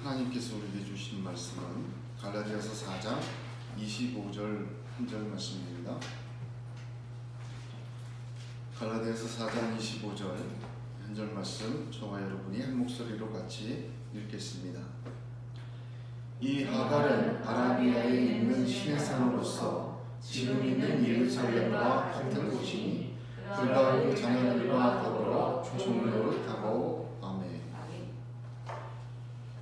하나님께서 우리에게 주신 말씀은 갈라디아서 4장 25절 한 절 말씀입니다. 갈라디아서 4장 25절 한 절 말씀, 저와 여러분이 한 목소리로 같이 읽겠습니다. 이 하갈은 아라비아에 있는 신의 산으로서 지금 있는 예루살렘과 같은 곳이니 그가 그 자녀들과 더불어 종노릇하고. 아멘.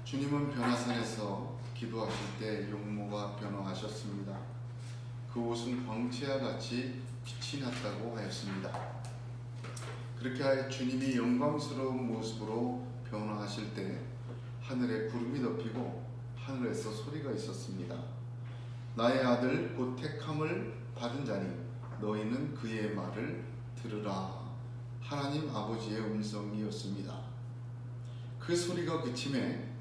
주님은 변화산에서 기도하실 때 용모가 변화하셨습니다. 그 옷은 광채와 같이 빛이 났다고 하였습니다. 그렇게 하여 주님이 영광스러운 모습으로 변화하실 때 하늘에 구름이 덮이고 하늘에서 소리가 있었습니다. 나의 아들 곧 택함을 받은 자니 너희는 그의 말을 들으라. 하나님 아버지의 음성이었습니다. 그 소리가 그침에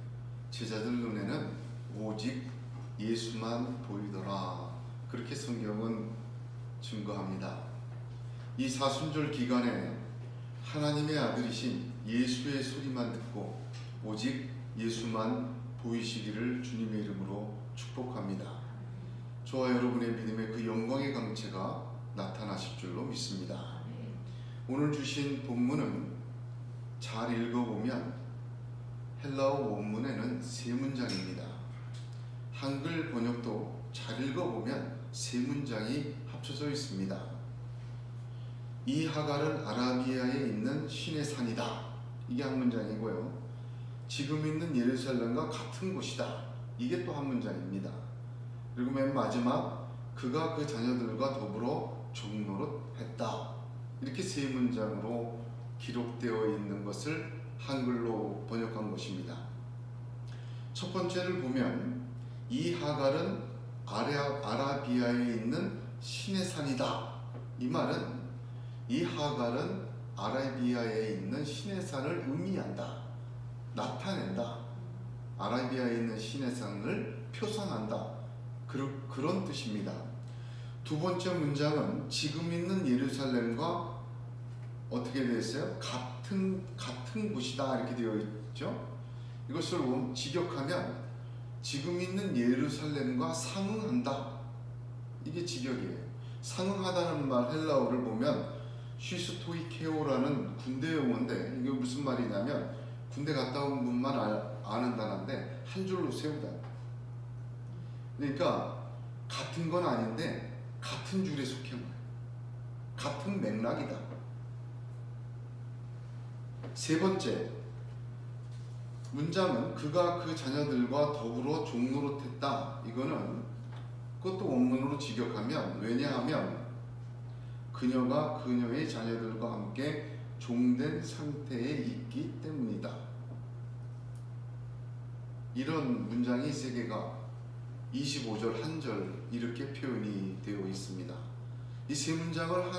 제자들 눈에는 오직 예수만 보이더라. 그렇게 성경은 증거합니다. 이 사순절 기간에 하나님의 아들이신 예수의 소리만 듣고 오직 예수만 보이시기를 주님의 이름으로 축복합니다. 저와 여러분의 믿음의 그 영광의 강체가 나타나실 줄로 믿습니다. 오늘 주신 본문은 잘 읽어보면 헬라어 원문에는 세 문장입니다. 한글 번역도 잘 읽어보면 세 문장이 합쳐져 있습니다. 이 하갈은 아라비아에 있는 신의 산이다. 이게 한 문장이고요. 지금 있는 예루살렘과 같은 곳이다. 이게 또 한 문장입니다. 그리고 맨 마지막, 그가 그 자녀들과 더불어 종노릇했다. 이렇게 세 문장으로 기록되어 있는 것을 한글로 번역한 것입니다. 첫 번째를 보면 이 하갈은 아라비아에 있는 신의 산이다. 이 말은 이 하갈은 아라비아에 있는 신의 산을 의미한다. 나타낸다. 아라비아에 있는 신의 산을 표상한다. 그런 뜻입니다. 두 번째 문장은 지금 있는 예루살렘과 어떻게 되어 있어요? 같은 곳이다. 이렇게 되어 있죠. 이것을 직역하면 지금 있는 예루살렘과 상응한다. 이게 직역이에요. 상응하다는 말 헬라어를 보면 쉬스토이케오라는 군대 용어인데 이게 무슨 말이냐면 군대 갔다 온 분만 아는 단어인데 한 줄로 세우다. 그러니까 같은 건 아닌데 같은 줄에 속한 거예요. 같은 맥락이다. 세 번째 문장은 그가 그 자녀들과 더불어 종노릇했다. 이거는 그것도 원문으로 직역하면, 왜냐하면 그녀가 그녀의 자녀들과 함께 종된 상태에 있기 때문이다. 이런 문장이 세 개가 25절 한 절 이렇게 표현이 되어 있습니다. 이 세 문장을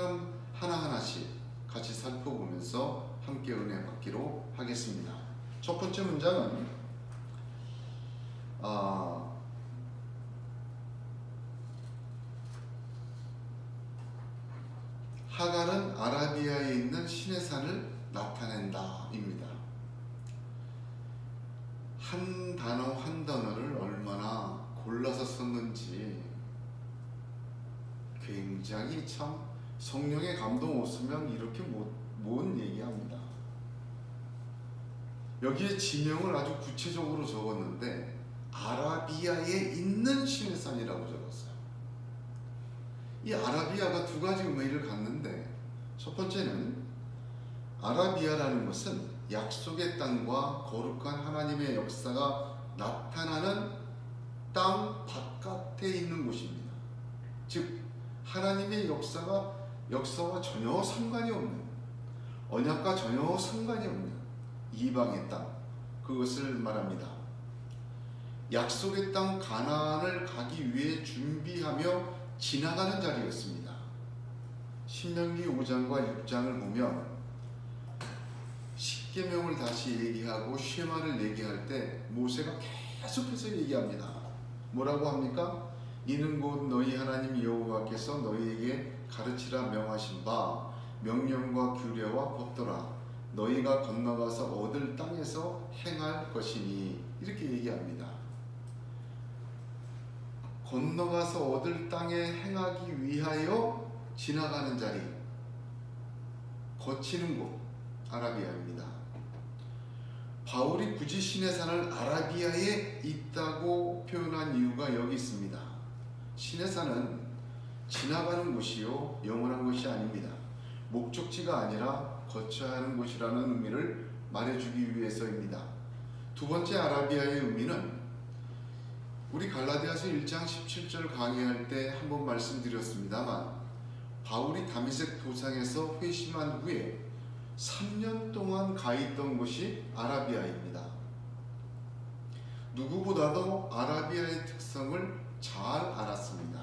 하나하나씩 같이 살펴보면서 함께 은혜 받기로 하겠습니다. 첫 번째 문장은 하갈은 아라비아에 있는 신의 산을 나타낸다 입니다. 한 단어 한 단어를 얼마나 골라서 썼는지 굉장히 참 성령의 감동 없으면 이렇게 못 얘기합니다. 여기에 지명을 아주 구체적으로 적었는데 아라비아에 있는 신의 산이라고 적었어요. 이 아라비아가 두 가지 의미를 갖는데 첫 번째는 아라비아라는 것은 약속의 땅과 거룩한 하나님의 역사가 나타나는 땅 바깥에 있는 곳입니다. 즉 하나님의 역사와 전혀 상관이 없는, 언약과 전혀 상관이 없는 이방의 땅, 그것을 말합니다. 약속의 땅 가나안을 가기 위해 준비하며 지나가는 자리였습니다. 신명기 5장과 6장을 보면 십계명을 다시 얘기하고 쉐마를 얘기할 때 모세가 계속해서 얘기합니다. 뭐라고 합니까? 이는 곧 너희 하나님 여호와께서 너희에게 가르치라 명하신 바 명령과 규례와 법도라. 너희가 건너가서 얻을 땅에서 행할 것이니 이렇게 얘기합니다. 건너가서 얻을 땅에 행하기 위하여 지나가는 자리, 거치는 곳, 아라비아입니다. 바울이 굳이 시내산을 아라비아에 있다고 표현한 이유가 여기 있습니다. 시내산은 지나가는 곳이요 영원한 것이 아닙니다. 목적지가 아니라 거쳐야 하는 곳이라는 의미를 말해주기 위해서입니다. 두 번째 아라비아의 의미는 우리 갈라디아서 1장 17절 강의할 때 한번 말씀드렸습니다만, 바울이 다메섹 도상에서 회심한 후에 3년 동안 가 있던 곳이 아라비아입니다. 누구보다도 아라비아의 특성을 잘 알았습니다.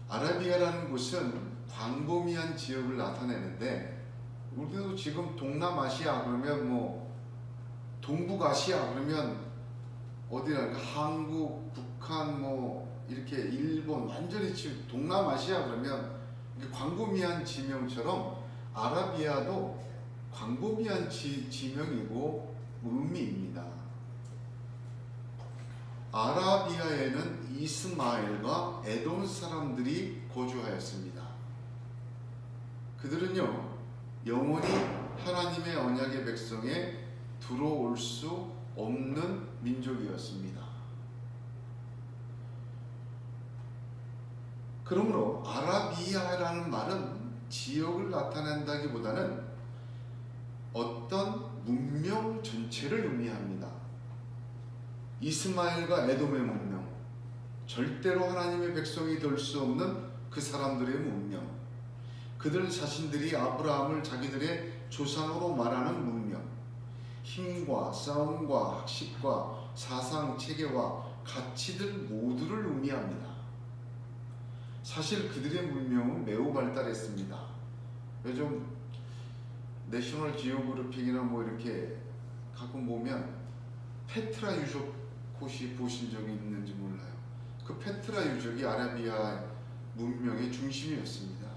아라비아라는 곳은 광범위한 지역을 나타내는데, 우리도 지금 동남아시아 그러면 동북아시아 그러면 어디랄까 한국, 북한 이렇게 일본 완전히 지금 동남아시아 그러면 광범위한 지명처럼 아라비아도 광범위한 지명이고 의미입니다. 아라비아에는 이스마엘과 에돔 사람들이 거주하였습니다. 그들은요 영원히 하나님의 언약의 백성에 들어올 수 없는 민족이었습니다. 그러므로 아라비아라는 말은 지역을 나타낸다기보다는 어떤 문명 전체를 의미합니다. 이스마엘과 에돔의 문명, 절대로 하나님의 백성이 될 수 없는 그 사람들의 문명, 그들 자신들이 아브라함을 자기들의 조상으로 말하는 문명, 힘과 싸움과 학식과 사상 체계와 가치들 모두를 의미합니다. 사실 그들의 문명은 매우 발달했습니다. 요즘 내셔널 지오그래픽이나 이렇게 가끔 보면 페트라 유적 혹시 보신 적이 있는지 몰라요. 그 페트라 유적이 아라비아 문명의 중심이었습니다.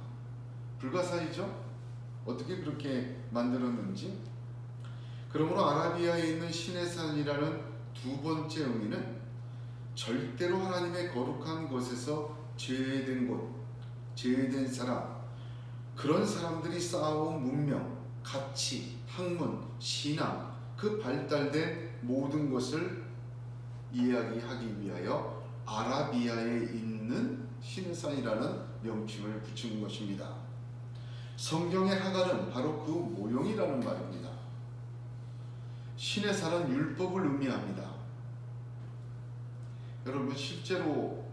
불가사의죠? 어떻게 그렇게 만들었는지. 그러므로 아라비아에 있는 시내산이라는 두 번째 의미는 절대로 하나님의 거룩한 곳에서 제외된 곳, 제외된 사람, 그런 사람들이 쌓아온 문명, 가치, 학문, 신앙, 그 발달된 모든 것을 이야기하기 위하여 아라비아에 있는 시내산이라는 명칭을 붙인 것입니다. 성경의 하갈은 바로 그 모형이라는 말입니다. 시내산은 율법을 의미합니다. 여러분 실제로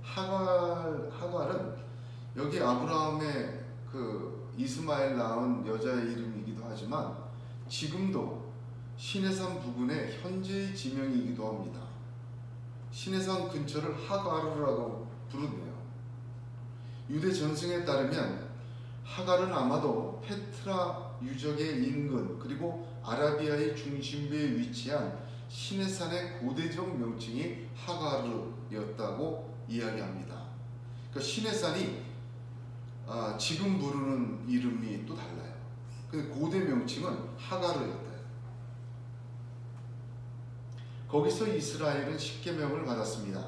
하갈은 여기 아브라함의 그 이스마엘 낳은 여자의 이름이기도 하지만 지금도 시내산 부근의 현재의 지명이기도 합니다. 시내산 근처를 하가르라고 부르네요. 유대 전승에 따르면 하갈은 아마도 페트라 유적의 인근 그리고 아라비아의 중심부에 위치한 시내산의 고대적 명칭이 하가르였다고 이야기합니다. 그러니까 시내산이 지금 부르는 이름이 또 달라요. 근데 고대 명칭은 하가르였다. 거기서 이스라엘은 십계명을 받았습니다.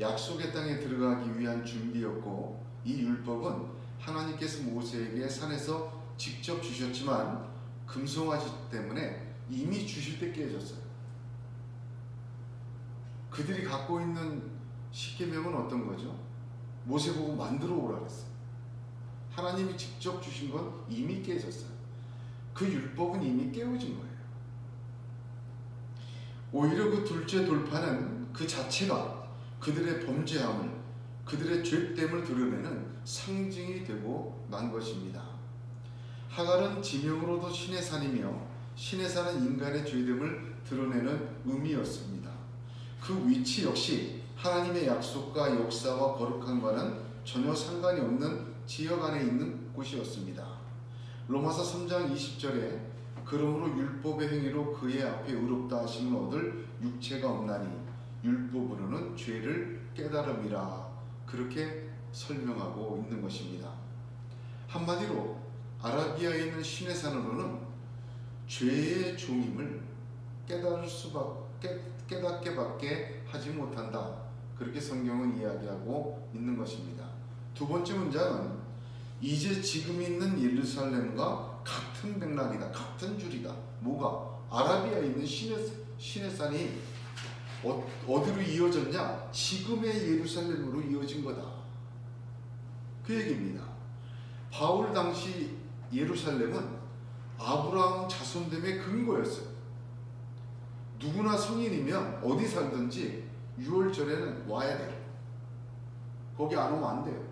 약속의 땅에 들어가기 위한 준비였고, 이 율법은 하나님께서 모세에게 산에서 직접 주셨지만 금송아지 때문에 이미 주실 때 깨졌어요. 그들이 갖고 있는 십계명은 어떤 거죠? 모세보고 만들어 오라 그랬어요. 하나님이 직접 주신 건 이미 깨졌어요. 그 율법은 이미 깨어진 거예요. 오히려 그 둘째 돌파는 그 자체가 그들의 범죄함을, 그들의 죄됨을 드러내는 상징이 되고 만 것입니다. 하갈은 지명으로도 시내산이며 시내산은 인간의 죄됨을 드러내는 의미였습니다. 그 위치 역시 하나님의 약속과 역사와 거룩함과는 전혀 상관이 없는 지역 안에 있는 곳이었습니다. 로마서 3장 20절에 그러므로 율법의 행위로 그의 앞에 의롭다 하심을 얻을 육체가 없나니 율법으로는 죄를 깨달음이라, 그렇게 설명하고 있는 것입니다. 한마디로 아라비아에 있는 신의 산으로는 죄의 종임을 깨닫게밖에 하지 못한다. 그렇게 성경은 이야기하고 있는 것입니다. 두 번째 문장은 이제 지금 있는 예루살렘과 같은 맥락이다. 같은 줄이다. 뭐가? 아라비아에 있는 신의 산이 어디로 이어졌냐? 지금의 예루살렘으로 이어진 거다. 그 얘기입니다. 바울 당시 예루살렘은 아브라함 자손됨의 근거였어요. 누구나 성인이면 어디 살든지 6월절에는 와야 돼요. 거기 안 오면 안 돼요.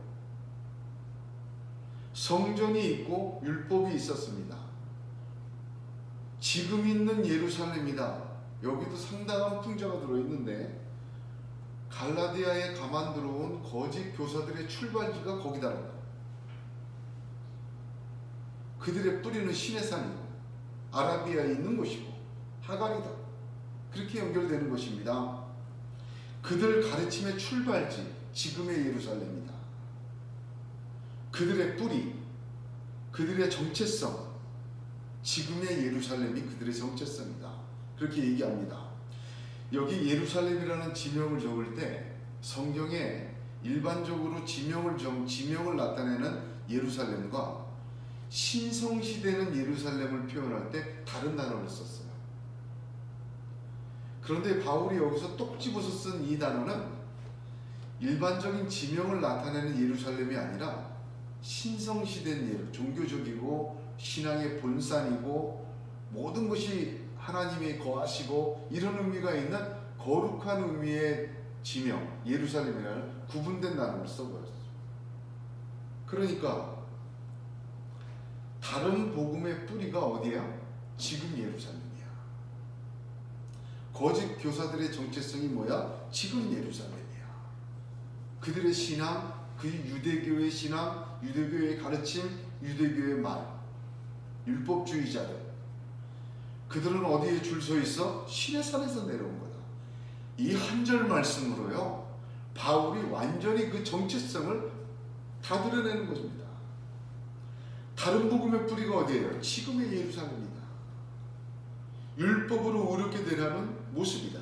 성전이 있고 율법이 있었습니다. 지금 있는 예루살렘이다. 여기도 상당한 풍자가 들어있는데 갈라디아에 가만 들어온 거짓 교사들의 출발지가 거기다라는 거예요. 그들의 뿌리는 신의 산이고 아라비아에 있는 곳이고 하갈이다. 그렇게 연결되는 것입니다. 그들 가르침의 출발지 지금의 예루살렘이다. 그들의 뿌리, 그들의 정체성, 지금의 예루살렘이 그들의 정체성이다. 그렇게 얘기합니다. 여기 예루살렘이라는 지명을 적을 때 성경에 일반적으로 지명을 나타내는 예루살렘과 신성시되는 예루살렘을 표현할 때 다른 단어를 썼어요. 그런데 바울이 여기서 똑 집어서 쓴 이 단어는 일반적인 지명을 나타내는 예루살렘이 아니라 신성시된 종교적이고 신앙의 본산이고 모든 것이 하나님이 거하시고 이런 의미가 있는 거룩한 의미의 지명 예루살렘이라는 구분된 단어를 써버렸어요. 그러니까 다른 복음의 뿌리가 어디야? 지금 예루살렘이야. 거짓 교사들의 정체성이 뭐야? 지금 예루살렘이야. 그들의 신앙, 그 유대교의 신앙, 유대교의 가르침, 유대교의 말, 율법주의자들, 그들은 어디에 줄 서 있어? 신의 산에서 내려온 거다. 이 한 절 말씀으로요, 바울이 완전히 그 정체성을 다 드러내는 것입니다. 다른 복음의 뿌리가 어디예요? 지금의 예루살렘이다. 율법으로 의롭게 되려는 모습이다.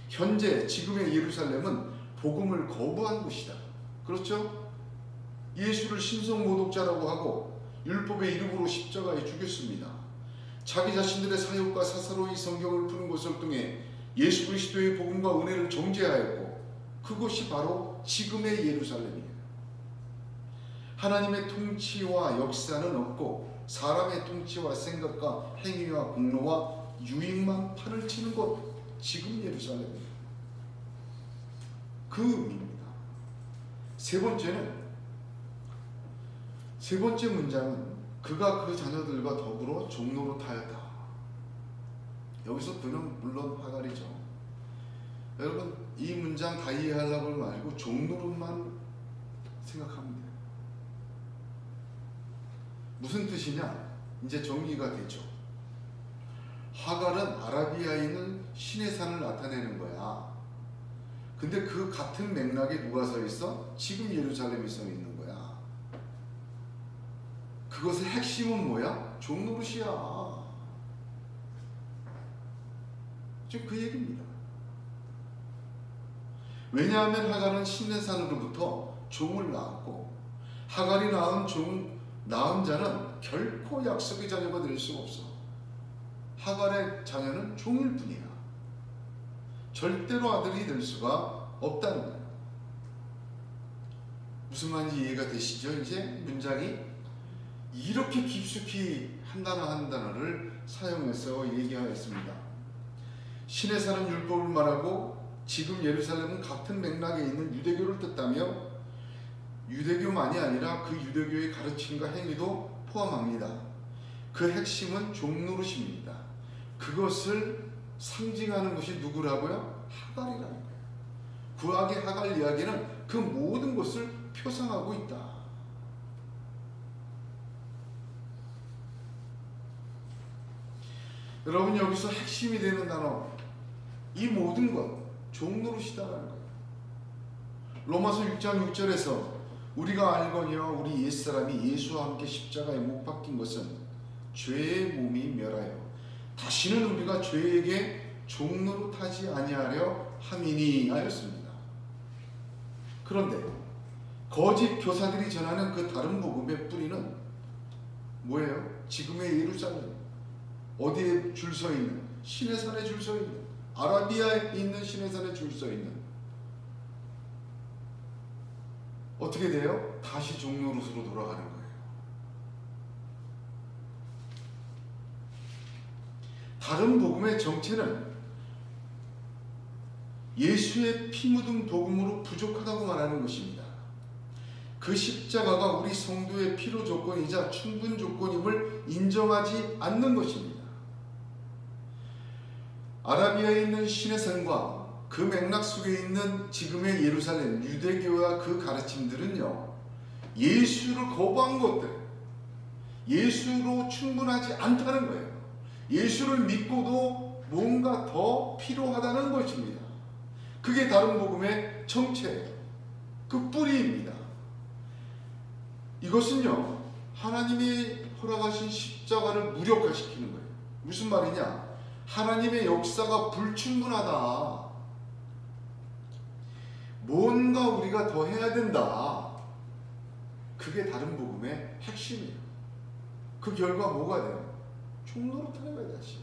현재 지금의 예루살렘은 복음을 거부한 곳이다. 그렇죠? 예수를 신성모독자라고 하고 율법의 이름으로 십자가에 죽였습니다. 자기 자신들의 사역과 사사로이 성경을 푸는 것을 통해 예수 그리스도의 복음과 은혜를 정죄하였고 그것이 바로 지금의 예루살렘이에요. 하나님의 통치와 역사는 없고 사람의 통치와 생각과 행위와 공로와 유익만 판을 치는 곳, 지금 예루살렘이에요. 그 의미입니다. 세 번째 문장은 그가 그 자녀들과 더불어 종로로 타였다. 여기서 그는 물론 하갈이죠. 여러분 이 문장 다 이해하려고 말고 종로로만 생각하면 돼요. 무슨 뜻이냐? 이제 정리가 되죠. 하갈은 아라비아에 있는 신의 산을 나타내는 거야. 근데 그 같은 맥락에 누가 서 있어? 지금 예루살렘이 서 있는 거야. 그것의 핵심은 뭐야? 종노릇이야. 지금 그 얘기입니다. 왜냐하면 하갈은 신의 산으로부터 종을 낳았고 하갈이 낳은 자는 결코 약속의 자녀가 될 수가 없어. 하갈의 자녀는 종일 뿐이야. 절대로 아들이 될 수가 없다는 거예요. 무슨 말인지 이해가 되시죠? 이제 문장이 이렇게 깊숙이 한 단어 한 단어를 사용해서 얘기하였습니다. 신의 산은 율법을 말하고 지금 예루살렘은 같은 맥락에 있는 유대교를 뜻하며 유대교만이 아니라 그 유대교의 가르침과 행위도 포함합니다. 그 핵심은 종노릇입니다. 그것을 상징하는 것이 누구라고요? 하갈이라는 거예요. 구약의 하갈 이야기는 그 모든 것을 표상하고 있다. 여러분 여기서 핵심이 되는 단어, 이 모든 것 종노릇이다라는 거예요. 로마서 6장 6절에서 우리가 알거니와 우리 옛사람이 예수와 함께 십자가에 못 박힌 것은 죄의 몸이 멸하여 다시는 우리가 죄에게 종노릇하지 아니하려 함이니 하였습니다. 그런데 거짓 교사들이 전하는 그 다른 복음의 뿌리는 뭐예요? 지금의 예루살렘, 어디에 줄 서 있는, 시내산에 줄 서 있는, 아라비아에 있는 시내산에 줄 서 있는, 어떻게 돼요? 다시 종노릇으로 돌아가는 거예요. 다른 복음의 정체는 예수의 피 묻은 복음으로 부족하다고 말하는 것입니다. 그 십자가가 우리 성도의 필요 조건이자 충분 조건임을 인정하지 않는 것입니다. 아라비아에 있는 시내산과 그 맥락 속에 있는 지금의 예루살렘 유대교와 그 가르침들은요, 예수를 거부한 것들, 예수로 충분하지 않다는 거예요. 예수를 믿고도 뭔가 더 필요하다는 것입니다. 그게 다른 복음의 정체예요. 그 뿌리입니다. 이것은요, 하나님이 허락하신 십자가를 무력화시키는 거예요. 무슨 말이냐? 하나님의 역사가 불충분하다. 뭔가 우리가 더 해야 된다. 그게 다른 복음의 핵심이에요. 그 결과 뭐가 돼요? 종노릇하는 거예요. 다시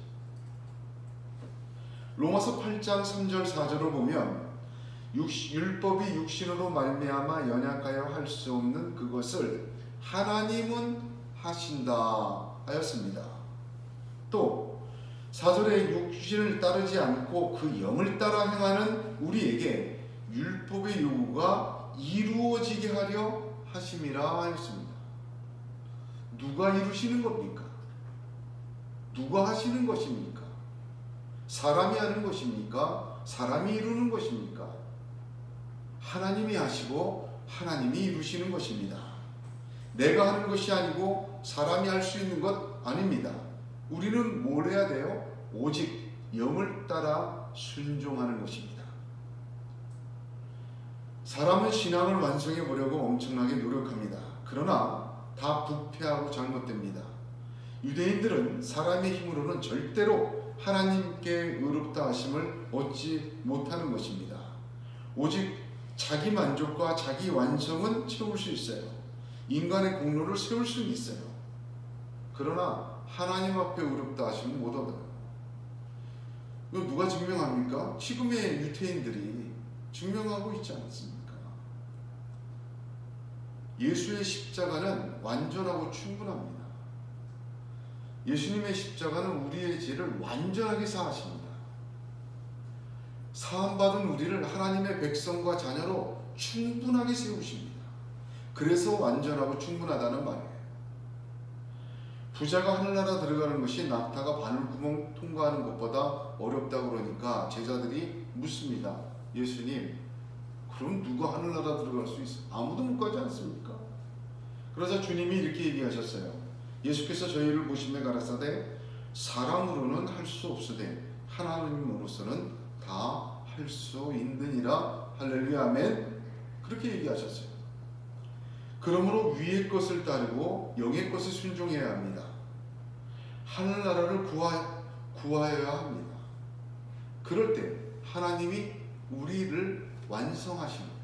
로마서 8장 3절 4절을 보면 율법이 육신으로 말미암아 연약하여 할 수 없는 그것을 하나님은 하신다 하였습니다. 또 4절에 육신을 따르지 않고 그 영을 따라 행하는 우리에게 율법의 요구가 이루어지게 하려 하심이라 하였습니다. 누가 이루시는 겁니까? 누가 하시는 것입니까? 사람이 하는 것입니까? 사람이 이루는 것입니까? 하나님이 하시고 하나님이 이루시는 것입니다. 내가 하는 것이 아니고 사람이 할 수 있는 것 아닙니다. 우리는 뭘 해야 돼요? 오직 영을 따라 순종하는 것입니다. 사람은 신앙을 완성해 보려고 엄청나게 노력합니다. 그러나 다 부패하고 잘못됩니다. 유대인들은 사람의 힘으로는 절대로 하나님께 의롭다 하심을 얻지 못하는 것입니다. 오직 자기 만족과 자기 완성은 채울 수 있어요. 인간의 공로를 세울 수는 있어요. 그러나 하나님 앞에 의롭다 하심을 못 얻어요. 이거 누가 증명합니까? 지금의 유태인들이 증명하고 있지 않습니까? 예수의 십자가는 완전하고 충분합니다. 예수님의 십자가는 우리의 죄를 완전하게 사하십니다. 사함받은 우리를 하나님의 백성과 자녀로 충분하게 세우십니다. 그래서 완전하고 충분하다는 말이에요. 부자가 하늘나라 들어가는 것이 낙타가 바늘구멍 통과하는 것보다 어렵다고 그러니까 제자들이 묻습니다. 예수님, 그럼 누가 하늘나라 들어갈 수 있어? 아무도 못 가지 않습니까? 그러자 주님이 이렇게 얘기하셨어요. 예수께서 저희를 보시며 가라사대 사람으로는 할 수 없으되 하나님으로서는 다 할 수 있느니라. 할렐루야 아멘. 그렇게 얘기하셨어요. 그러므로 위의 것을 따르고 영의 것을 순종해야 합니다. 하늘나라를 구하여야 합니다. 그럴 때 하나님이 우리를 완성하십니다.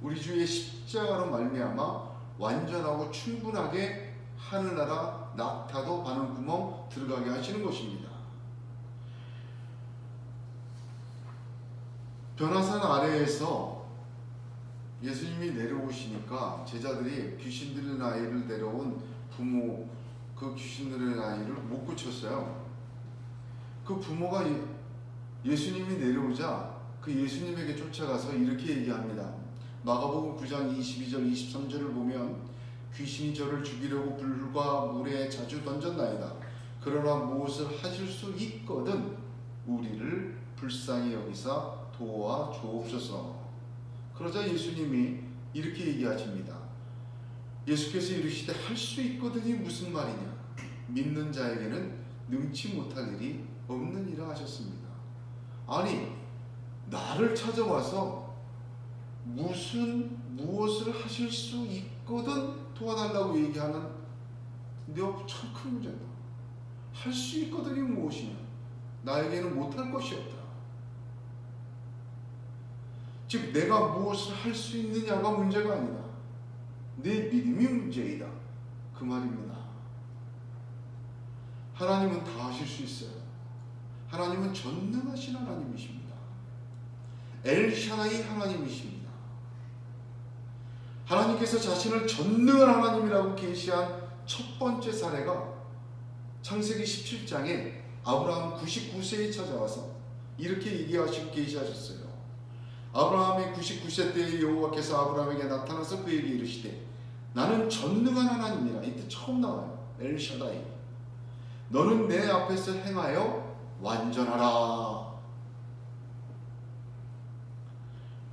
우리 주의 십자가로 말미암아 완전하고 충분하게 하늘나라 낙타도 바늘구멍 들어가게 하시는 것입니다. 변화산 아래에서 예수님이 내려오시니까 제자들이 귀신 들린 아이를 데려온 부모, 그 귀신 들린 아이를 못 고쳤어요. 그 부모가 예수님이 내려오자 그 예수님에게 쫓아가서 이렇게 얘기합니다. 마가복음 9장 22절 23절을 보면 귀신이 저를 죽이려고 불과 물에 자주 던졌나이다. 그러나 무엇을 하실 수 있거든 우리를 불쌍히 여기사 도와 주옵소서. 그러자 예수님이 이렇게 얘기하십니다. 예수께서 이르시되 할 수 있거든이 무슨 말이냐? 믿는 자에게는 능치 못할 일이 없느니라 하셨습니다. 아니, 나를 찾아와서 무슨 무엇을 하실 수 있거든 도와달라고 얘기하는 내 앞에 참 큰 문제다. 할 수 있거든이 무엇이냐? 나에게는 못할 것이 없다. 즉 내가 무엇을 할 수 있느냐가 문제가 아니다. 내 믿음이 문제이다. 그 말입니다. 하나님은 다 하실 수 있어요. 하나님은 전능하신 하나님이십니다. 엘샤다이 하나님이십니다. 하나님께서 자신을 전능한 하나님이라고 계시한 첫 번째 사례가 창세기 17장에 아브라함 99세에 찾아와서 이렇게 얘기하시고 계시하셨어요. 아브라함이 99세 때에 여호와께서 아브라함에게 나타나서 그에게 이르시되 나는 전능한 하나님이라. 이때 처음 나와요. 엘샤다이. 너는 내 앞에서 행하여 완전하라.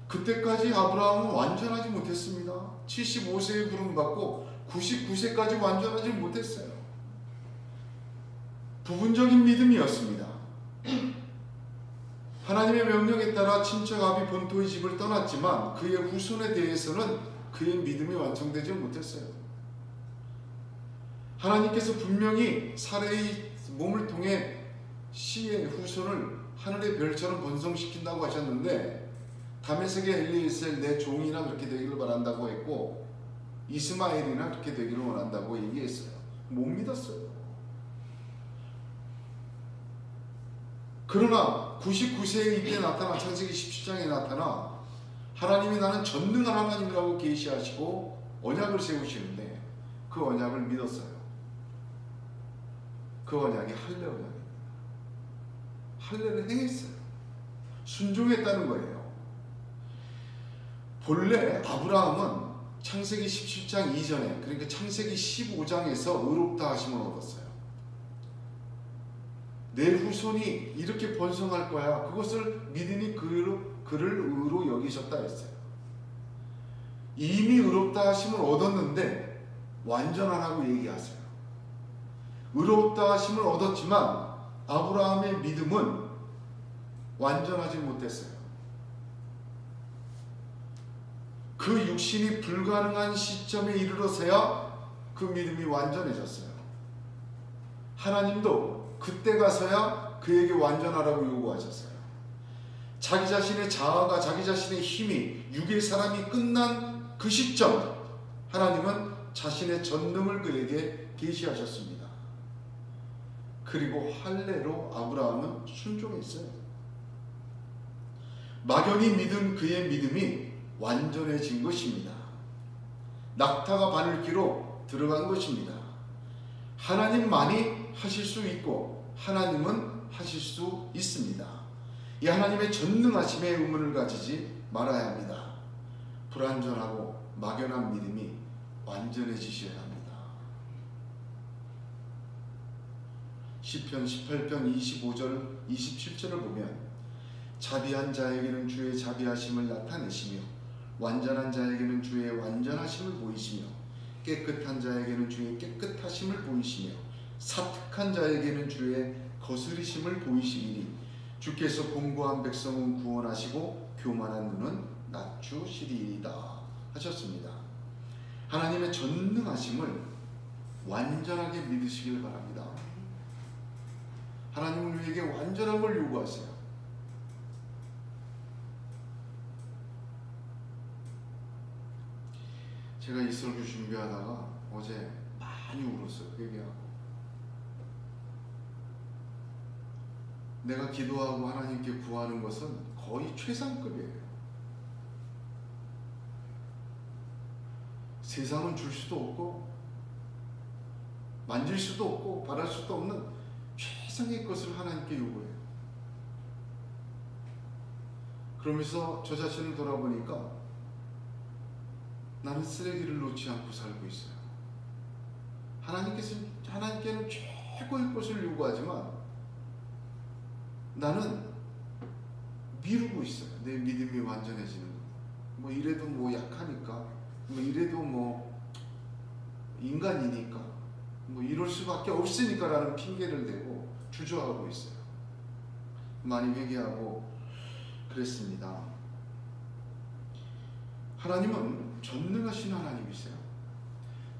그때까지 아브라함은 완전하지 못했습니다. 75세에 부름받고 99세까지 완전하지 못했어요. 부분적인 믿음이었습니다. 하나님의 명령에 따라 친척 아비 본토의 집을 떠났지만 그의 후손에 대해서는 그의 믿음이 완성되지 못했어요. 하나님께서 분명히 사레의 몸을 통해 씨의 후손을 하늘의 별처럼 번성시킨다고 하셨는데 다메섹의 엘리에셀 내 종이나 그렇게 되기를 바란다고 했고 이스마엘이나 그렇게 되기를 원한다고 얘기했어요. 못 믿었어요. 그러나 99세에 이때 나타나 창세기 17장에 나타나 하나님이 나는 전능한 하나님이라고 계시하시고 언약을 세우시는데 그 언약을 믿었어요. 그 언약이 할례 언약입니다. 할례를 행했어요. 순종했다는 거예요. 본래 아브라함은 창세기 17장 이전에 그러니까 창세기 15장에서 의롭다 하심을 얻었어요. 내 후손이 이렇게 번성할 거야. 그것을 믿으니 그를 의로 여기셨다 했어요. 이미 의롭다 하심을 얻었는데 완전하라고 얘기하세요. 의롭다 하심을 얻었지만 아브라함의 믿음은 완전하지 못했어요. 그 육신이 불가능한 시점에 이르러서야 그 믿음이 완전해졌어요. 하나님도 그때 가서야 그에게 완전하라고 요구하셨어요. 자기 자신의 자아가 자기 자신의 힘이 육의 사람이 끝난 그 시점 하나님은 자신의 전능을 그에게 계시하셨습니다. 그리고 할례로 아브라함은 순종했어요. 막연히 믿은 그의 믿음이 완전해진 것입니다. 낙타가 바늘귀로 들어간 것입니다. 하나님만이 하실 수 있고 하나님은 하실 수 있습니다. 이 하나님의 전능하심에 의문을 가지지 말아야 합니다. 불완전하고 막연한 믿음이 완전해지셔야 합니다. 시편 18편 25절 27절을 보면 자비한 자에게는 주의 자비하심을 나타내시며 완전한 자에게는 주의 완전하심을 보이시며 깨끗한 자에게는 주의 깨끗하심을 보이시며 사특한 자에게는 주의 거스리심을 보이시리니 주께서 공고한 백성은 구원하시고 교만한 눈은 낮추시리이다 하셨습니다. 하나님의 전능하심을 완전하게 믿으시길 바랍니다. 하나님은 우리에게 완전한 걸 요구하세요. 제가 이 설교 준비하다가 어제 많이 울었어요. 회개하고 내가 기도하고 하나님께 구하는 것은 거의 최상급이에요. 세상은 줄 수도 없고 만질 수도 없고 바랄 수도 없는 최상의 것을 하나님께 요구해요. 그러면서 저 자신을 돌아보니까 나는 쓰레기를 놓지 않고 살고 있어요. 하나님께는 최고의 것을 요구하지만 나는 미루고 있어요. 내 믿음이 완전해지는 거. 뭐 이래도 뭐 약하니까, 뭐 이래도 뭐 인간이니까, 뭐 이럴 수밖에 없으니까라는 핑계를 대고 주저하고 있어요. 많이 회개하고 그랬습니다. 하나님은 전능하신 하나님이세요.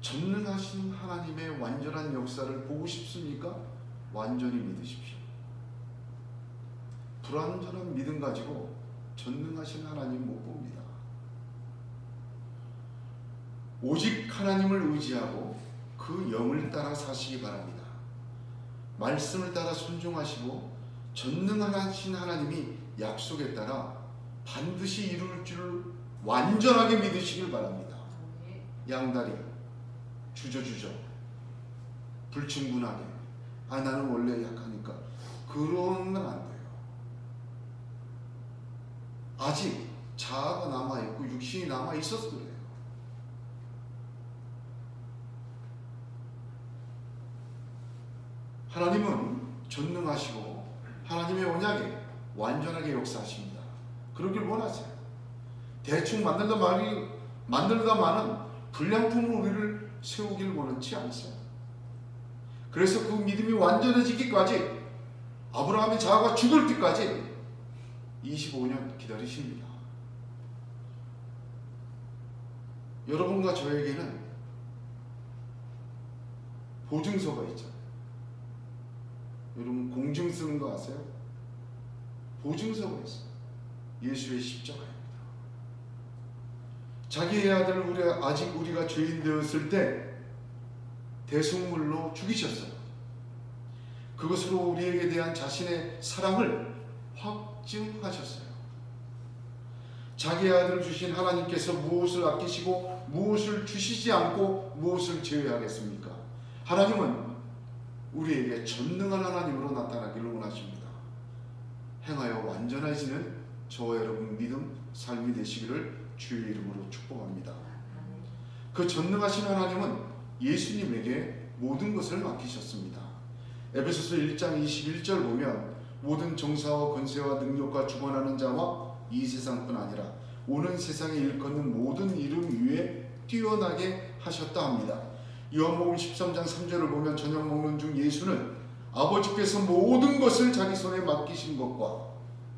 전능하신 하나님의 완전한 역사를 보고 싶습니까? 완전히 믿으십시오. 불완전한 믿음 가지고 전능하신 하나님 못 봅니다. 오직 하나님을 의지하고 그 영을 따라 사시기 바랍니다. 말씀을 따라 순종하시고 전능하신 하나님이 약속에 따라 반드시 이룰 줄 완전하게 믿으시길 바랍니다. 양다리 주저주저 불충분하게 나는 원래 약하니까 그러면 안 돼요. 아직 자아가 남아있고 육신이 남아있어서 그래요. 하나님은 전능하시고 하나님의 언약에 완전하게 역사하십니다. 그러길 원하세요. 대충 만들다 마는 불량품으로 우리를 세우길 원치 않으세요. 그래서 그 믿음이 완전해지기까지 아브라함의 자아가 죽을 때까지 25년 기다리십니다. 여러분과 저에게는 보증서가 있잖아요. 여러분 공증 쓰는 거 아세요? 보증서가 있어요. 예수의 십자가입니다. 자기의 아들 아직 우리가 죄인 되었을 때 대속물로 죽이셨어요. 그것으로 우리에게 대한 자신의 사랑을 확증하셨어요. 자기의 아들을 주신 하나님께서 무엇을 아끼시고 무엇을 주시지 않고 무엇을 제외하겠습니까? 하나님은 우리에게 전능한 하나님으로 나타나기를 원하십니다. 행하여 완전해지는 저와 여러분 믿음, 삶이 되시기를 주의 이름으로 축복합니다. 그 전능하신 하나님은 예수님에게 모든 것을 맡기셨습니다. 에베소서 1장 21절 보면 모든 정사와 권세와 능력과 주관하는 자와 이 세상뿐 아니라 오는 세상에 일컫는 모든 이름 위에 뛰어나게 하셨다 합니다. 요한복음 13장 3절을 보면 저녁 먹는 중 예수는 아버지께서 모든 것을 자기 손에 맡기신 것과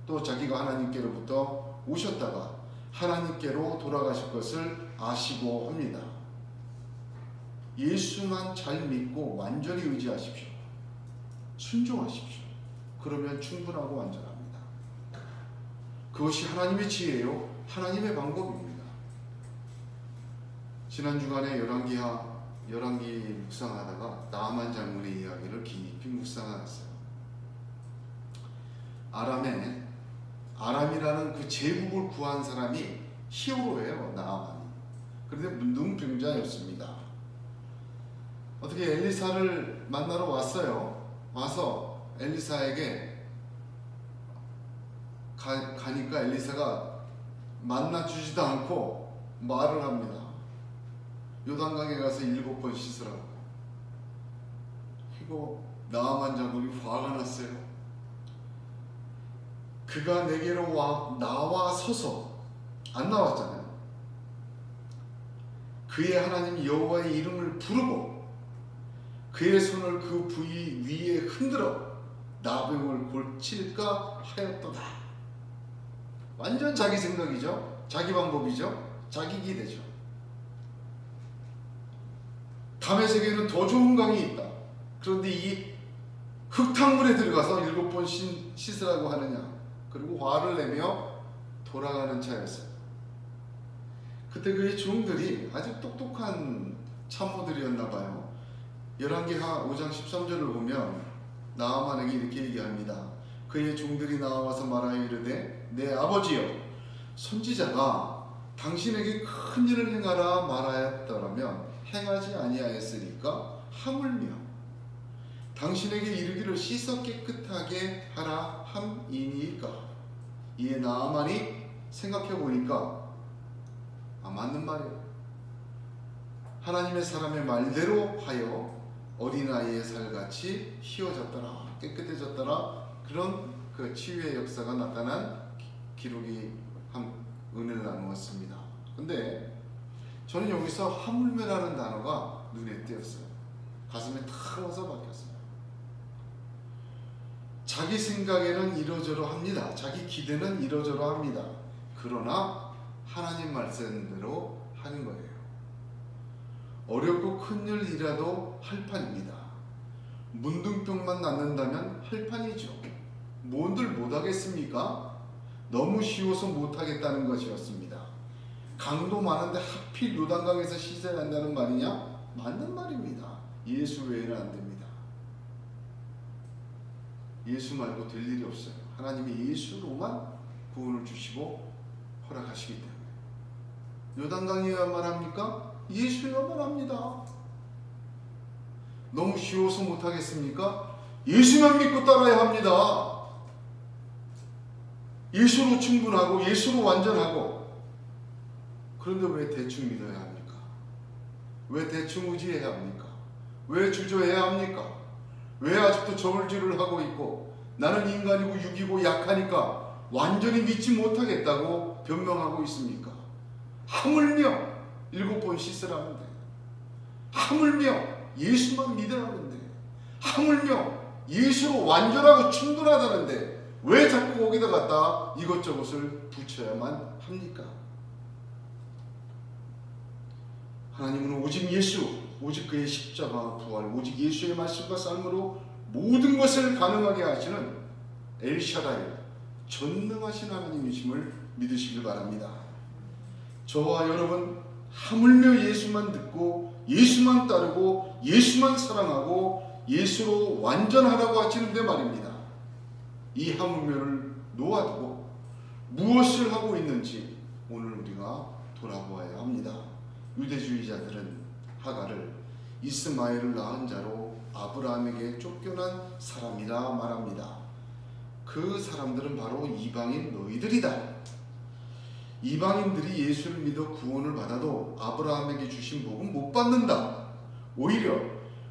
또 자기가 하나님께로부터 오셨다가 하나님께로 돌아가실 것을 아시고 합니다. 예수만 잘 믿고 완전히 의지하십시오. 순종하십시오. 그러면 충분하고 완전합니다. 그것이 하나님의 지혜요, 하나님의 방법입니다. 지난 주간에 열왕기 묵상하다가 나아만 장군의 이야기를 깊이 묵상하였어요. 아람이라는 그 제국을 구한 사람이 히어로예요, 나아만이. 그런데 문둥병자였습니다. 어떻게 엘리사를 만나러 왔어요. 와서 엘리사에게 가니까 엘리사가 만나주지도 않고 말을 합니다. 요단강에 가서 7번 씻으라고. 이거 나아만 장군이 화가 났어요. 그가 내게로 나와 서서 안 나왔잖아요. 그의 하나님 여호와의 이름을 부르고 그의 손을 그 부위 위에 흔들어 나병을 고칠까 하였도다. 완전 자기 생각이죠. 자기 방법이죠. 자기 기대죠. 다메섹에는 더 좋은 강이 있다. 그런데 이 흙탕물에 들어가서 7번 씻으라고 하느냐. 그리고 화를 내며 돌아가는 차였어요. 그때 그의 종들이 아주 똑똑한 참모들이었나 봐요. 열왕기하 5장 13절을 보면 나아만에게 이렇게 얘기합니다. 그의 종들이 나와서 말하여 이르되 내 아버지여 선지자가 당신에게 큰 일을 행하라 말하였더라면 행하지 아니하였으니까 하물며 당신에게 이르기를 씻어 깨끗하게 하라 함이니까. 이에 나아만이 생각해 보니까 맞는 말이에요. 하나님의 사람의 말대로 하여 어린아이의 살같이 희어졌더라, 깨끗해졌더라. 그런 그 치유의 역사가 나타난 기록이 은혜를 나누었습니다. 근데 저는 여기서 하물며라는 단어가 눈에 띄었어요. 가슴에 탁 와서 박혔어요. 자기 생각에는 이러저러 합니다. 자기 기대는 이러저러 합니다. 그러나 하나님 말씀대로 하는 거예요. 어렵고 큰 일이라도 할 판입니다. 문둥병만 낫는다면 할 판이죠. 뭔들 못하겠습니까? 너무 쉬워서 못하겠다는 것이었습니다. 강도 많은데 하필 요단강에서 씻어야 한다는 말이냐? 맞는 말입니다. 예수 외에는 안 됩니다. 예수 말고 될 일이 없어요. 하나님이 예수로만 구원을 주시고 허락하시기 때문에. 요단강이어야만 합니까? 예수여야만 합니다. 너무 쉬워서 못하겠습니까? 예수만 믿고 따라야 합니다. 예수로 충분하고 예수로 완전하고. 그런데 왜 대충 믿어야 합니까? 왜 대충 의지해야 합니까? 왜 주저해야 합니까? 왜 아직도 저울질을 하고 있고 나는 인간이고 육이고 약하니까 완전히 믿지 못하겠다고 변명하고 있습니까? 하물며 7번 씻으라는데, 하물며 예수만 믿으라는데, 하물며 예수로 완전하고 충분하다는데 왜 자꾸 거기다 갖다 이것저것을 붙여야만 합니까? 하나님은 오직 예수, 오직 그의 십자가 부활, 오직 예수의 말씀과 삶으로 모든 것을 가능하게 하시는 엘샤다이, 전능하신 하나님이심을 믿으시길 바랍니다. 저와 여러분 하물며 예수만 듣고 예수만 따르고 예수만 사랑하고 예수로 완전하라고 하시는데 말입니다. 이 하물며를 놓아두고 무엇을 하고 있는지 오늘 우리가 돌아보아야 합니다. 유대주의자들은 하갈을 이스마엘을 낳은 자로 아브라함에게 쫓겨난 사람이라 말합니다. 그 사람들은 바로 이방인 너희들이다. 이방인들이 예수를 믿어 구원을 받아도 아브라함에게 주신 복은 못 받는다. 오히려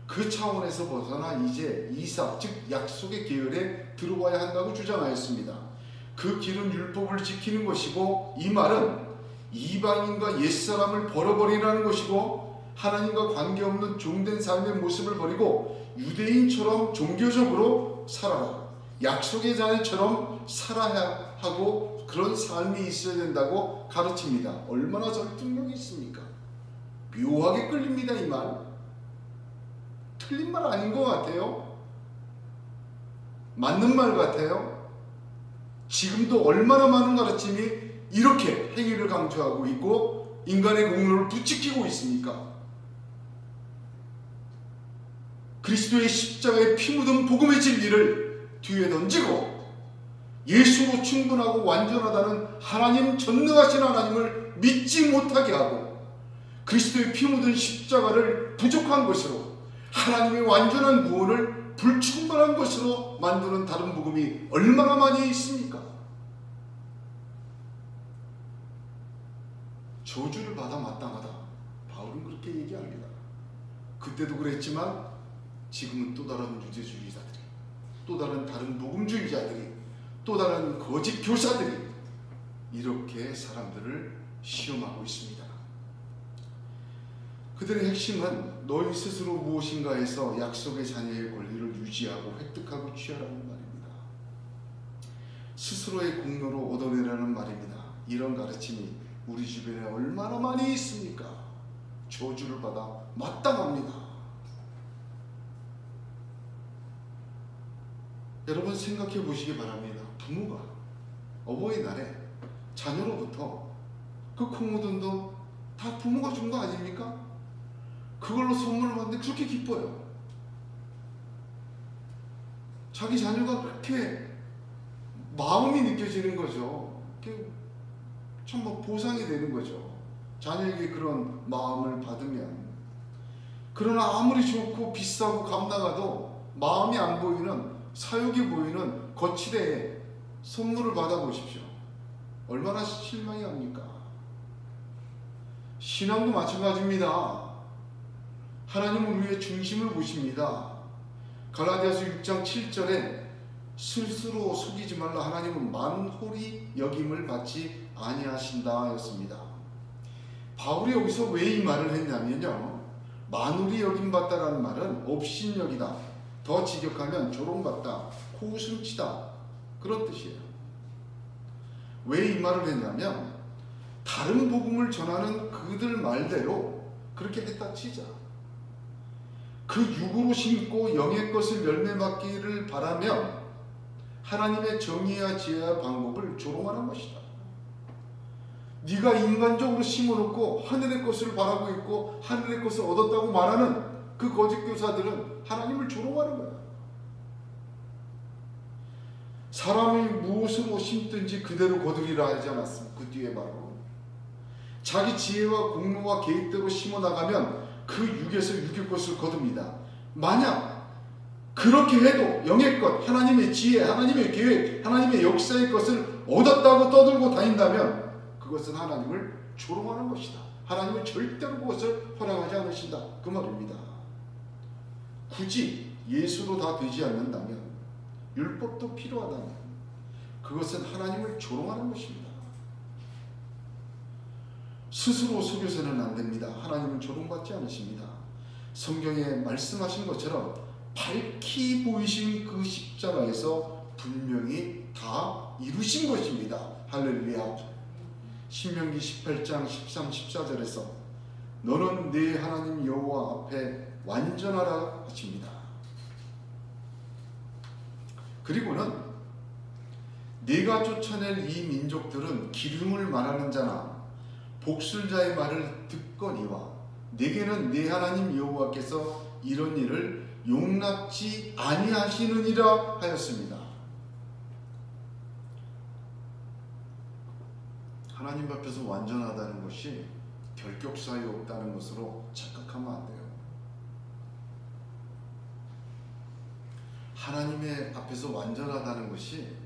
그 차원에서 벗어나 이제 이삭, 즉 약속의 계열에 들어와야 한다고 주장하였습니다. 그 길은 율법을 지키는 것이고 이 말은 이방인과 옛사람을 벌어버리라는 것이고 하나님과 관계없는 종된 삶의 모습을 버리고 유대인처럼 종교적으로 살아라, 약속의 자녀처럼 살아야 하고 그런 삶이 있어야 된다고 가르칩니다. 얼마나 설득력이 있습니까? 묘하게 끌립니다. 이 말 틀린 말 아닌 것 같아요. 맞는 말 같아요. 지금도 얼마나 많은 가르침이 이렇게 행위를 강조하고 있고 인간의 공로를 부추기고 있습니까? 그리스도의 십자가에 피 묻은 복음의 진리를 뒤에 던지고 예수로 충분하고 완전하다는 하나님, 전능하신 하나님을 믿지 못하게 하고 그리스도의 피 묻은 십자가를 부족한 것으로 하나님의 완전한 구원을 불충분한 것으로 만드는 다른 복음이 얼마나 많이 있습니까? 저주를 받아 마땅하다. 바울은 그렇게 얘기합니다. 그때도 그랬지만 지금은 또 다른 유대주의자들이, 또 다른 복음주의자들이, 또 다른 거짓 교사들이 이렇게 사람들을 시험하고 있습니다. 그들의 핵심은 너희 스스로 무엇인가 해서 약속의 자녀의 권리를 유지하고 획득하고 취하라는 말입니다. 스스로의 공로로 얻어내라는 말입니다. 이런 가르침이 우리 주변에 얼마나 많이 있습니까? 저주를 받아 마땅합니다. 여러분 생각해 보시기 바랍니다. 부모가 어버이날에 자녀로부터 그 콩 묻은 돈 다 부모가 준 거 아닙니까? 그걸로 선물을 받는데 그렇게 기뻐요. 자기 자녀가 그렇게 마음이 느껴지는 거죠. 참 보상이 되는 거죠. 자녀에게 그런 마음을 받으면. 그러나 아무리 좋고 비싸고 감당해도 마음이 안 보이는, 사욕이 보이는 거치대에 선물을 받아보십시오. 얼마나 실망이 합니까? 신앙도 마찬가지입니다. 하나님은 우리의 중심을 보십니다. 갈라디아서 6장 7절에 스스로 속이지 말라, 하나님은 만홀히 여김을 받지 아니하신다 였습니다. 바울이 여기서 왜 이 말을 했냐면요, 만홀히 여김받다라는 말은 업신여기다, 더 직역하면 조롱받다, 코웃음치다, 그런 뜻이에요. 왜 이 말을 했냐면 다른 복음을 전하는 그들 말대로 그렇게 했다 치자. 그 육으로 심고 영의 것을 열매 받기를 바라면 하나님의 정의와 지혜와 방법을 조롱하는 것이다. 네가 인간적으로 심어놓고 하늘의 것을 바라고 있고 하늘의 것을 얻었다고 말하는 그 거짓 교사들은 하나님을 조롱하는 거야. 사람이 무엇으로 심든지 그대로 거두리라 하지 않았습니까? 그 뒤에 바로 자기 지혜와 공로와 계획대로 심어나가면 그 육에서 육의 것을 거둡니다. 만약 그렇게 해도 영의 것, 하나님의 지혜, 하나님의 계획, 하나님의 역사의 것을 얻었다고 떠들고 다닌다면 그것은 하나님을 조롱하는 것이다. 하나님은 절대로 그것을 허락하지 않으신다. 그 말입니다. 굳이 예수로 다 되지 않는다면, 율법도 필요하다면 그것은 하나님을 조롱하는 것입니다. 스스로 속여서는 안 됩니다. 하나님은 조롱받지 않으십니다. 성경에 말씀하신 것처럼 밝히 보이신 그 십자가에서 분명히 다 이루신 것입니다. 할렐루야. 신명기 18장 13, 14절에서 너는 네 하나님 여호와 앞에 완전하라 하십니다. 그리고는 네가 쫓아낼 이 민족들은 기름을 말하는 자나 복술자의 말을 듣거니와 네게는 네 하나님 여호와께서 이런 일을 용납지 아니하시느니라 하였습니다. 하나님 앞에서 완전하다는 것이 결격 사유 없다는 것으로 착각하면 안 돼요. 하나님의 앞에서 완전하다는 것이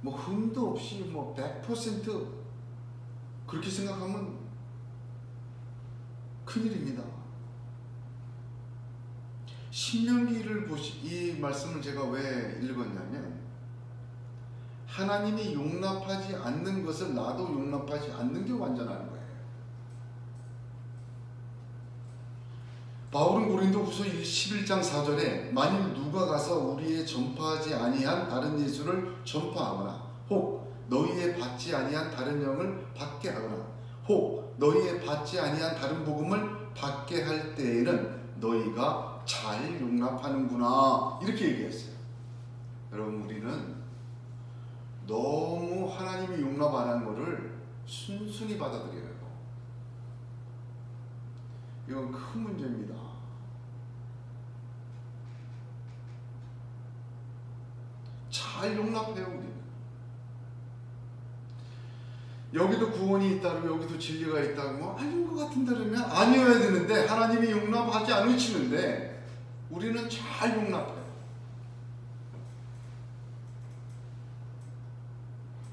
뭐 흠도 없이 뭐 100% 그렇게 생각하면 큰일입니다. 신명기를 이 말씀을 제가 왜 읽었냐면 하나님이 용납하지 않는 것을 나도 용납하지 않는 게 완전한 거예요. 바울은 고린도후서 11장 4절에 만일 누가 가서 우리의 전파하지 아니한 다른 예수를 전파하거나 혹 너희의 받지 아니한 다른 영을 받게 하거나 혹 너희의 받지 아니한 다른 복음을 받게 할 때에는 너희가 잘 용납하는구나 이렇게 얘기했어요. 여러분 우리는 너무 하나님이 용납 안 한 거를 순순히 받아들여요. 이건 큰 문제입니다. 잘 용납해요 우리는. 여기도 구원이 있다고 여기도 진리가 있다고 뭐 아닌 것 같은데 그러면 아니어야 되는데 하나님이 용납하지 않으시는데 우리는 잘 용납해요.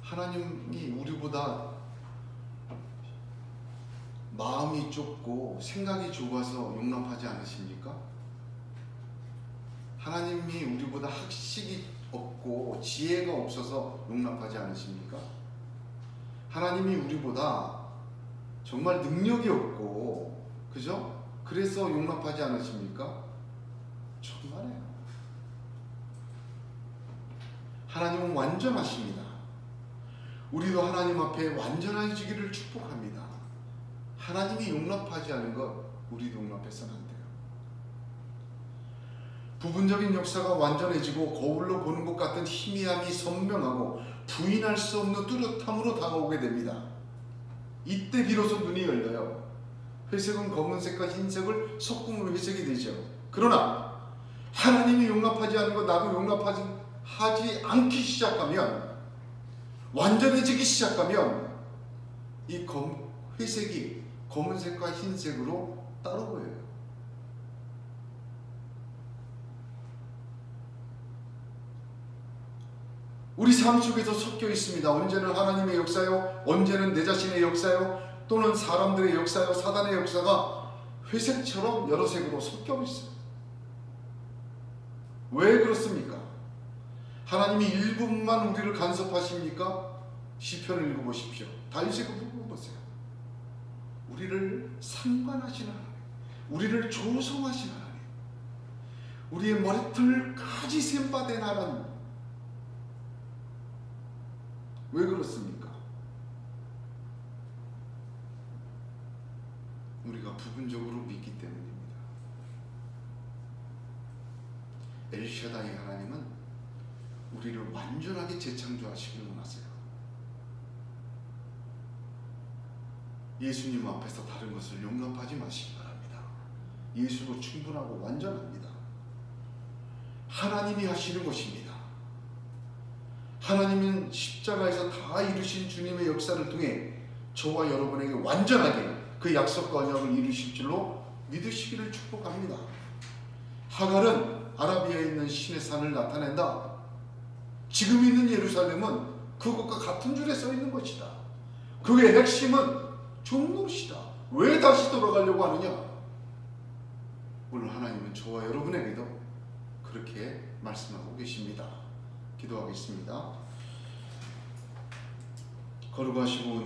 하나님이 우리보다 마음이 좁고 생각이 좁아서 용납하지 않으십니까? 하나님이 우리보다 학식이 없고 지혜가 없어서 용납하지 않으십니까? 하나님이 우리보다 정말 능력이 없고 그죠? 그래서 용납하지 않으십니까? 정말이에요. 하나님은 완전하십니다. 우리도 하나님 앞에 완전해지기를 축복합니다. 하나님이 용납하지 않은 것 우리도 용납해서는 안 돼요. 부분적인 역사가 완전해지고 거울로 보는 것 같은 희미함이 선명하고 부인할 수 없는 뚜렷함으로 다가오게 됩니다. 이때 비로소 눈이 열려요. 회색은 검은색과 흰색을 섞음으로 회색이 되죠. 그러나 하나님이 용납하지 않은 것 나도 용납하지 않기 시작하면 완전해지기 시작하면 이 회색이 검은색과 흰색으로 따로 보여요. 우리 삶 속에서 섞여 있습니다. 언제는 하나님의 역사요, 언제는 내 자신의 역사요, 또는 사람들의 역사요, 사단의 역사가 회색처럼 여러 색으로 섞여 있어요. 왜 그렇습니까? 하나님이 일부분만 우리를 간섭하십니까? 시편을 읽어보십시오. 다윗의 그 부분 보세요. 우리를 상관하시는 하나님, 우리를 조성하시는 하나님, 우리의 머리털까지 샘바된 하나님. 왜 그렇습니까? 우리가 부분적으로 믿기 때문입니다. 엘샤다이 하나님은 우리를 완전하게 재창조하시길 원하세요. 예수님 앞에서 다른 것을 용납하지 마시기 바랍니다. 예수로 충분하고 완전합니다. 하나님이 하시는 것입니다. 하나님은 십자가에서 다 이루신 주님의 역사를 통해 저와 여러분에게 완전하게 그 약속과 언약을 이루실 줄로 믿으시기를 축복합니다. 하갈은 아라비아에 있는 신의 산을 나타낸다. 지금 있는 예루살렘은 그것과 같은 줄에 써 있는 것이다. 그의 핵심은 종노릇이다. 왜 다시 돌아가려고 하느냐? 오늘 하나님은 저와 여러분에게도 그렇게 말씀하고 계십니다. 기도하겠습니다. 거룩하시고